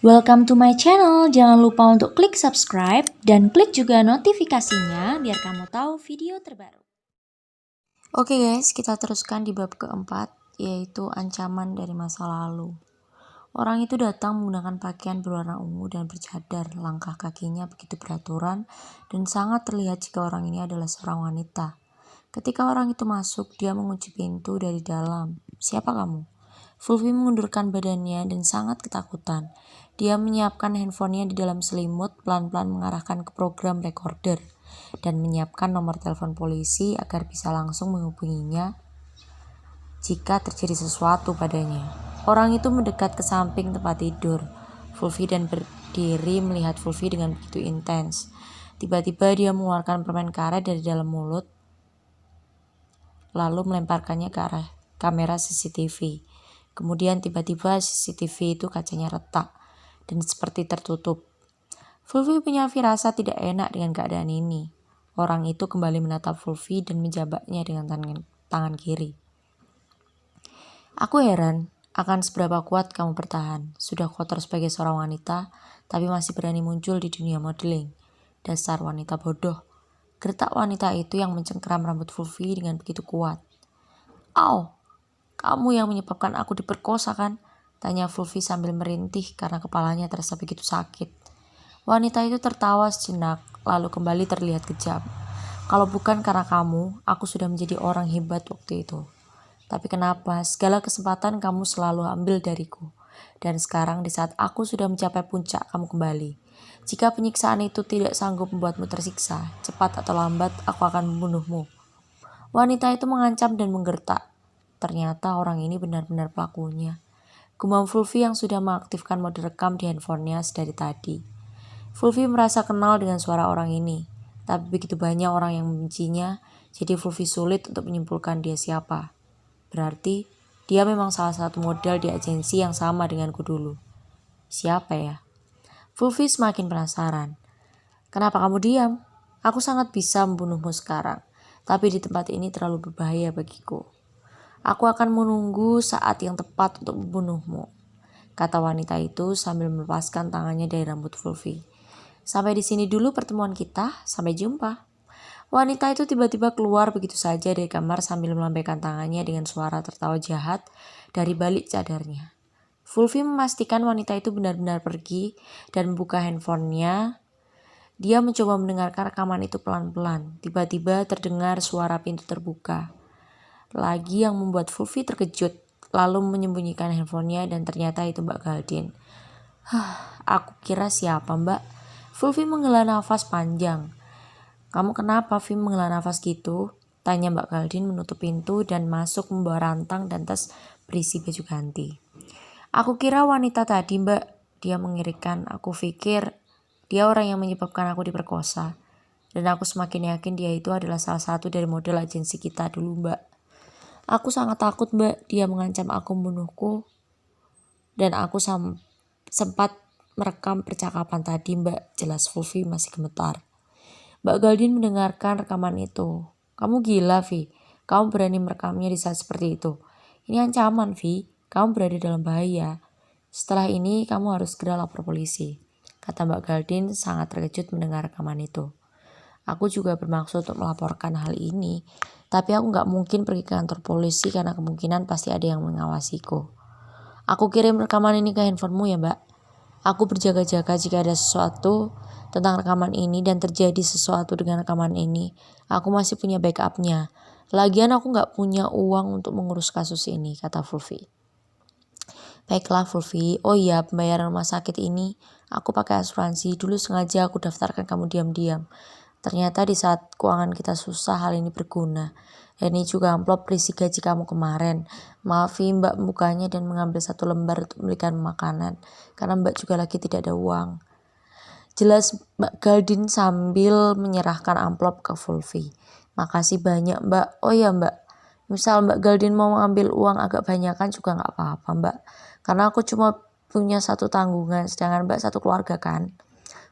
Welcome to my channel. Jangan lupa untuk klik subscribe dan klik juga notifikasinya biar kamu tahu video terbaru. Oke guys, kita teruskan di bab keempat, yaitu ancaman dari masa lalu. Orang itu datang menggunakan pakaian berwarna ungu dan bercadar. Langkah kakinya begitu beraturan dan sangat terlihat jika orang ini adalah seorang wanita. Ketika orang itu masuk, dia mengunci pintu dari dalam. "Siapa kamu?" Fulvi mengundurkan badannya dan sangat ketakutan. Dia menyiapkan handphonenya di dalam selimut, pelan-pelan mengarahkan ke program recorder, dan menyiapkan nomor telepon polisi agar bisa langsung menghubunginya jika terjadi sesuatu padanya. Orang itu mendekat ke samping tempat tidur Fulvi dan berdiri melihat Fulvi dengan begitu intens. Tiba-tiba dia mengeluarkan permen karet dari dalam mulut, lalu melemparkannya ke arah kamera CCTV. Kemudian tiba-tiba CCTV itu kacanya retak dan seperti tertutup. Fulvi punya firasat tidak enak dengan keadaan ini. Orang itu kembali menatap Fulvi dan menjabatnya dengan tangan kiri. "Aku heran akan seberapa kuat kamu bertahan. Sudah kotor sebagai seorang wanita, tapi masih berani muncul di dunia modeling. Dasar wanita bodoh." Gertak wanita itu yang mencengkeram rambut Fulvi dengan begitu kuat. "Au, kamu yang menyebabkan aku diperkosa kan?" tanya Fulvi sambil merintih karena kepalanya terasa begitu sakit. Wanita itu tertawa sejenak, lalu kembali terlihat kejam. "Kalau bukan karena kamu, aku sudah menjadi orang hebat waktu itu. Tapi kenapa segala kesempatan kamu selalu ambil dariku? Dan sekarang di saat aku sudah mencapai puncak, kamu kembali. Jika penyiksaan itu tidak sanggup membuatmu tersiksa, cepat atau lambat aku akan membunuhmu." Wanita itu mengancam dan menggertak. Ternyata orang ini benar-benar pelakunya. Gumam Fulvi yang sudah mengaktifkan mode rekam di handphonenya sedari tadi. Fulvi merasa kenal dengan suara orang ini, tapi begitu banyak orang yang membencinya, jadi Fulvi sulit untuk menyimpulkan dia siapa. Berarti dia memang salah satu model di agensi yang sama denganku dulu. Siapa ya? Fulvi semakin penasaran. "Kenapa kamu diam? Aku sangat bisa membunuhmu sekarang, tapi di tempat ini terlalu berbahaya bagiku. Aku akan menunggu saat yang tepat untuk membunuhmu," kata wanita itu sambil melepaskan tangannya dari rambut Fulvi. "Sampai di sini dulu pertemuan kita, sampai jumpa." Wanita itu tiba-tiba keluar begitu saja dari kamar sambil melambaikan tangannya dengan suara tertawa jahat dari balik cadarnya. Fulvi memastikan wanita itu benar-benar pergi dan membuka handphonenya. Dia mencoba mendengarkan rekaman itu pelan-pelan. Tiba-tiba terdengar suara pintu terbuka lagi yang membuat Fulvi terkejut, lalu menyembunyikan handphonenya dan ternyata itu Mbak Galdin. Aku kira siapa Mbak?" Fulvi menghela nafas panjang. "Kamu kenapa Vi menghela nafas gitu?" tanya Mbak Galdin menutup pintu dan masuk membawa rantang dan tas berisi baju ganti. "Aku kira wanita tadi Mbak," dia mengirikan. "Aku pikir dia orang yang menyebabkan aku diperkosa. Dan aku semakin yakin dia itu adalah salah satu dari model agensi kita dulu Mbak. Aku sangat takut Mbak, dia mengancam aku membunuhku. Dan aku sempat merekam percakapan tadi Mbak," jelas Fulvi masih gemetar. Mbak Galdin mendengarkan rekaman itu. "Kamu gila Vi, kamu berani merekamnya di saat seperti itu. Ini ancaman Vi, kamu berada dalam bahaya. Setelah ini kamu harus segera lapor polisi," kata Mbak Galdin sangat terkejut mendengar rekaman itu. "Aku juga bermaksud untuk melaporkan hal ini, tapi aku gak mungkin pergi ke kantor polisi karena kemungkinan pasti ada yang mengawasiku. Aku kirim rekaman ini ke handphonemu ya Mbak. Aku berjaga-jaga jika ada sesuatu tentang rekaman ini dan terjadi sesuatu dengan rekaman ini. Aku masih punya backupnya. Lagian aku gak punya uang untuk mengurus kasus ini," kata Fulvi. "Baiklah Fulvi, oh iya pembayaran rumah sakit ini aku pakai asuransi. Dulu sengaja aku daftarkan kamu diam-diam. Ternyata di saat keuangan kita susah hal ini berguna. Dan ini juga amplop berisi gaji kamu kemarin. Maaf Mbak membukanya dan mengambil satu lembar untuk membelikan makanan. Karena Mbak juga lagi tidak ada uang," jelas Mbak Galdin sambil menyerahkan amplop ke Fulvi. "Makasih banyak Mbak. Oh ya Mbak, misal Mbak Galdin mau mengambil uang agak banyakan juga gak apa-apa Mbak. Karena aku cuma punya satu tanggungan, sedangkan Mbak satu keluarga kan,"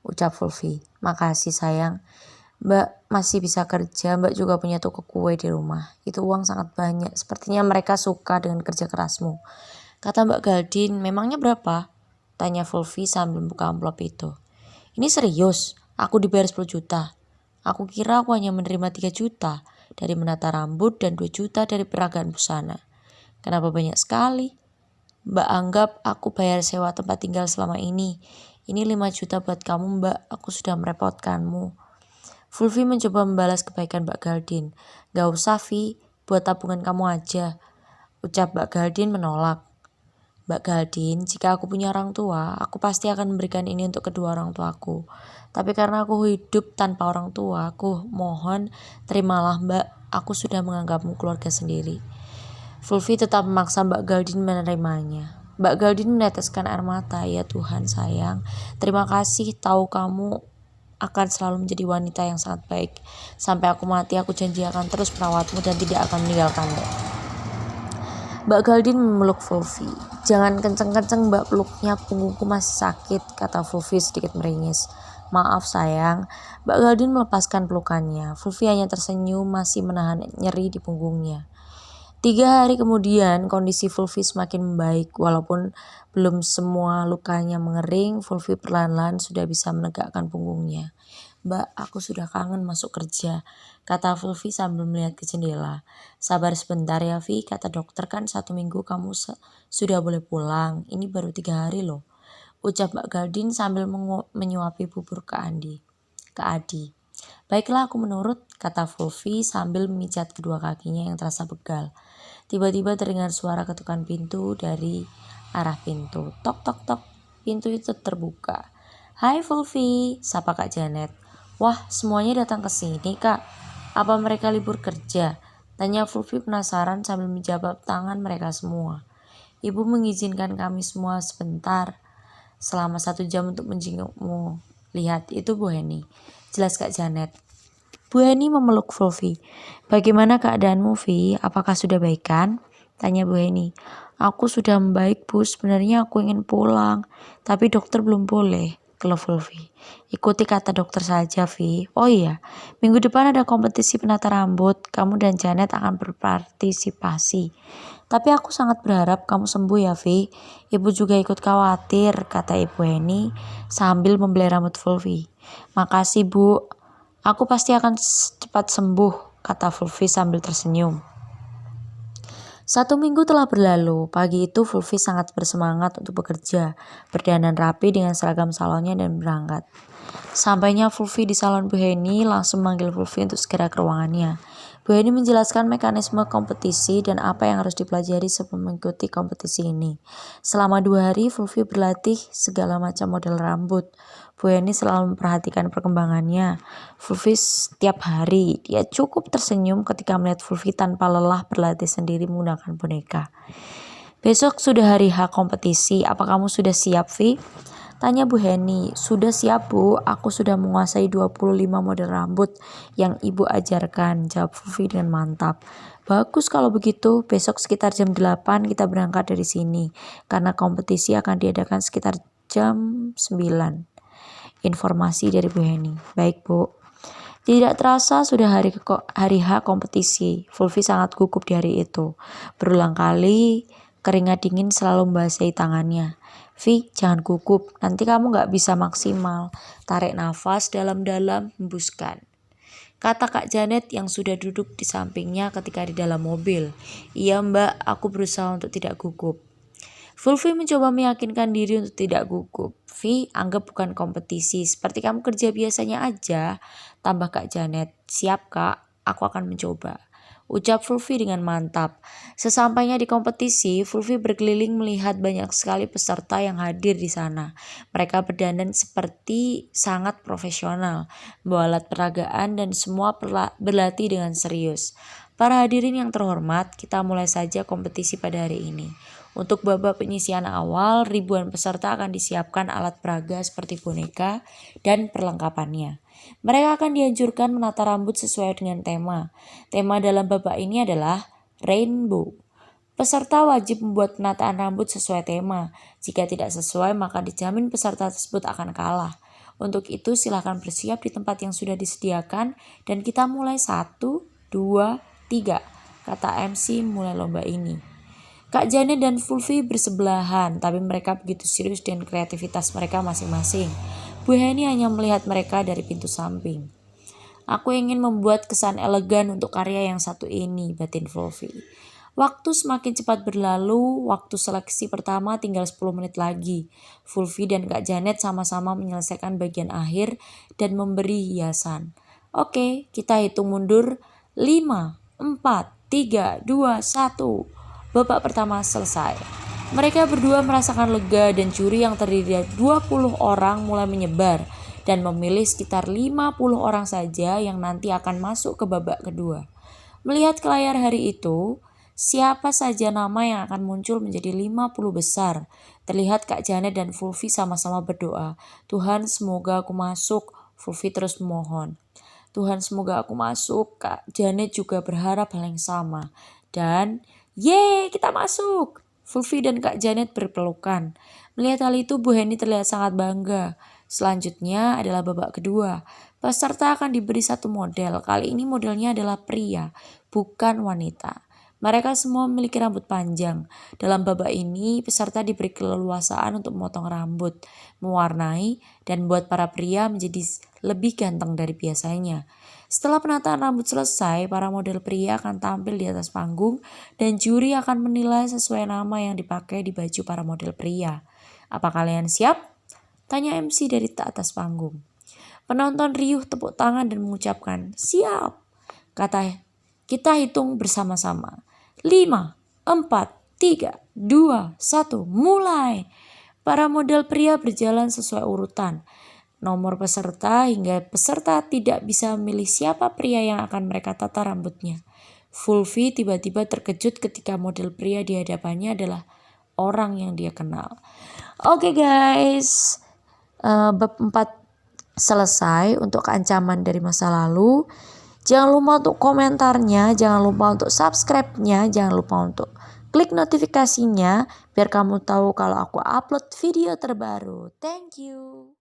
ucap Fulvi. "Makasih sayang. Mbak masih bisa kerja, Mbak juga punya toko kue di rumah. Itu uang sangat banyak. Sepertinya mereka suka dengan kerja kerasmu," kata Mbak Galdin. "Memangnya berapa?" Tanya Fulvi sambil buka amplop itu. Ini serius? Aku dibayar 10 juta. Aku kira aku hanya menerima 3 juta dari menata rambut dan 2 juta dari peragaan busana. Kenapa banyak sekali? Mbak anggap aku bayar sewa tempat tinggal selama ini. Ini 5 juta buat kamu mbak, aku sudah merepotkanmu. Fulvi mencoba membalas kebaikan Mbak Galdin. Gak usah Vi, buat tabungan kamu aja. Ucap Mbak Galdin menolak. Mbak Galdin, jika aku punya orang tua, aku pasti akan memberikan ini untuk kedua orang tuaku. Tapi karena aku hidup tanpa orang tua, aku mohon terimalah mbak, aku sudah menganggapmu keluarga sendiri. Fulvi tetap memaksa Mbak Galdin menerimanya. Mbak Galdin meneteskan air mata. Ya Tuhan sayang, terima kasih, tahu kamu akan selalu menjadi wanita yang sangat baik. Sampai aku mati aku janji akan terus merawatmu dan tidak akan meninggalkanmu. Mbak Galdin memeluk Fulvi. Jangan kenceng-kenceng mbak peluknya, punggungku masih sakit, kata Fulvi sedikit meringis. Maaf sayang. Mbak Galdin melepaskan pelukannya. Fulvi hanya tersenyum masih menahan nyeri di punggungnya. 3 hari kemudian kondisi Fulvi semakin membaik. Walaupun belum semua lukanya mengering, Fulvi perlahan-lahan sudah bisa menegakkan punggungnya. Mbak, aku sudah kangen masuk kerja, kata Fulvi sambil melihat ke jendela. Sabar sebentar ya Vi, kata dokter kan 1 minggu kamu sudah boleh pulang. Ini baru 3 hari loh, ucap Mbak Galdin sambil menyuapi bubur ke Adi. Baiklah aku menurut, kata Fulvi sambil memijat kedua kakinya yang terasa begal. Tiba-tiba terdengar suara ketukan pintu dari arah pintu. Tok tok tok, pintu itu terbuka. Hai Fulvi, sapa Kak Janet. Wah, semuanya datang ke sini kak. Apa mereka libur kerja? Tanya Fulvi penasaran sambil menjabat tangan mereka semua. Ibu mengizinkan kami semua sebentar, selama 1 jam untuk menjengukmu. Lihat, itu Bu Heni, jelas Kak Janet. Bu Heni memeluk Fulvi. Bagaimana keadaanmu Vi? Apakah sudah baikan? Tanya Bu Heni. Aku sudah membaik Bu, sebenarnya aku ingin pulang, tapi dokter belum boleh. Keluh Fulvi. Ikuti kata dokter saja Vi. Oh iya, minggu depan ada kompetisi penata rambut. Kamu dan Janet akan berpartisipasi. Tapi aku sangat berharap kamu sembuh ya Vi. Ibu juga ikut khawatir, kata Ibu Heni sambil membelai rambut Fulvi. Makasih Bu, aku pasti akan cepat sembuh, kata Fulvi sambil tersenyum. 1 minggu telah berlalu. Pagi itu Fulvi sangat bersemangat untuk bekerja, berdandan rapi dengan seragam salonnya dan berangkat. Sampainya Fulvi di salon Bu Heni langsung memanggil Fulvi untuk segera ke ruangannya. Bu Heni menjelaskan mekanisme kompetisi dan apa yang harus dipelajari sebelum mengikuti kompetisi ini. Selama 2 hari Fulvi berlatih segala macam model rambut. Bu Heni selalu memperhatikan perkembangannya. Fulvi setiap hari, dia cukup tersenyum ketika melihat Fulvi tanpa lelah berlatih sendiri menggunakan boneka. Besok sudah hari H kompetisi, apa kamu sudah siap Vi? Tanya Bu Heni. Sudah siap Bu, aku sudah menguasai 25 model rambut yang ibu ajarkan, jawab Fulvi dengan mantap. Bagus kalau begitu, besok sekitar jam 8 kita berangkat dari sini, karena kompetisi akan diadakan sekitar jam 9. Informasi dari Bu Heni. Baik Bu. Tidak terasa sudah hari H kompetisi. Fulvi sangat gugup di hari itu. Berulang kali keringat dingin selalu membasahi tangannya. Vi, jangan gugup, nanti kamu gak bisa maksimal. Tarik nafas dalam-dalam, hembuskan, kata Kak Janet yang sudah duduk di sampingnya ketika di dalam mobil. Iya mbak, aku berusaha untuk tidak gugup. Fulvi mencoba meyakinkan diri untuk tidak gugup. Vi, anggap bukan kompetisi, seperti kamu kerja biasanya aja, tambah Kak Janet. Siap kak, aku akan mencoba, ucap Fulvi dengan mantap. Sesampainya di kompetisi, Fulvi berkeliling melihat banyak sekali peserta yang hadir di sana. Mereka berdandan seperti sangat profesional, membawa alat peragaan dan semua berlatih dengan serius. Para hadirin yang terhormat, kita mulai saja kompetisi pada hari ini. Untuk babak penyisian awal, ribuan peserta akan disiapkan alat peraga seperti boneka dan perlengkapannya. Mereka akan dianjurkan menata rambut sesuai dengan tema. Tema dalam babak ini adalah rainbow. Peserta wajib membuat penataan rambut sesuai tema. Jika tidak sesuai, maka dijamin peserta tersebut akan kalah. Untuk itu silakan bersiap di tempat yang sudah disediakan dan kita mulai 1, 2, 3, kata MC mulai lomba ini. Kak Janet dan Fulvi bersebelahan, tapi mereka begitu serius dengan kreativitas mereka masing-masing. Bu Heni hanya melihat mereka dari pintu samping. Aku ingin membuat kesan elegan untuk karya yang satu ini, batin Fulvi. Waktu semakin cepat berlalu, waktu seleksi pertama tinggal 10 menit lagi. Fulvi dan Kak Janet sama-sama menyelesaikan bagian akhir dan memberi hiasan. Oke, kita hitung mundur. 5, 4, 3, 2, 1. Babak pertama selesai. Mereka berdua merasakan lega dan juri yang terdiri dari 20 orang mulai menyebar dan memilih sekitar 50 orang saja yang nanti akan masuk ke babak kedua. Melihat ke layar hari itu, siapa saja nama yang akan muncul menjadi 50 besar. Terlihat Kak Janet dan Fulvi sama-sama berdoa. Tuhan, semoga aku masuk. Fulvi terus memohon. Tuhan, semoga aku masuk. Kak Janet juga berharap hal yang sama. Dan yeay, kita masuk. Fulvi dan Kak Janet berpelukan. Melihat hal itu, Bu Heni terlihat sangat bangga. Selanjutnya adalah babak kedua. Peserta akan diberi satu model. Kali ini modelnya adalah pria, bukan wanita. Mereka semua memiliki rambut panjang. Dalam babak ini, peserta diberi keleluasaan untuk memotong rambut, mewarnai, dan membuat para pria menjadi lebih ganteng dari biasanya. Setelah penataan rambut selesai, para model pria akan tampil di atas panggung dan juri akan menilai sesuai nama yang dipakai di baju para model pria. Apa kalian siap? Tanya MC dari atas panggung. Penonton riuh tepuk tangan dan mengucapkan, siap. Kita hitung bersama-sama. 5, 4, 3, 2, 1, mulai. Para model pria berjalan sesuai urutan. Nomor peserta hingga peserta tidak bisa memilih siapa pria yang akan mereka tata rambutnya. Fulvi tiba-tiba terkejut ketika model pria di hadapannya adalah orang yang dia kenal. Oke guys, bab 4 selesai untuk keancaman dari masa lalu. Jangan lupa untuk komentarnya, jangan lupa untuk subscribe-nya, jangan lupa untuk klik notifikasinya biar kamu tahu kalau aku upload video terbaru. Thank you.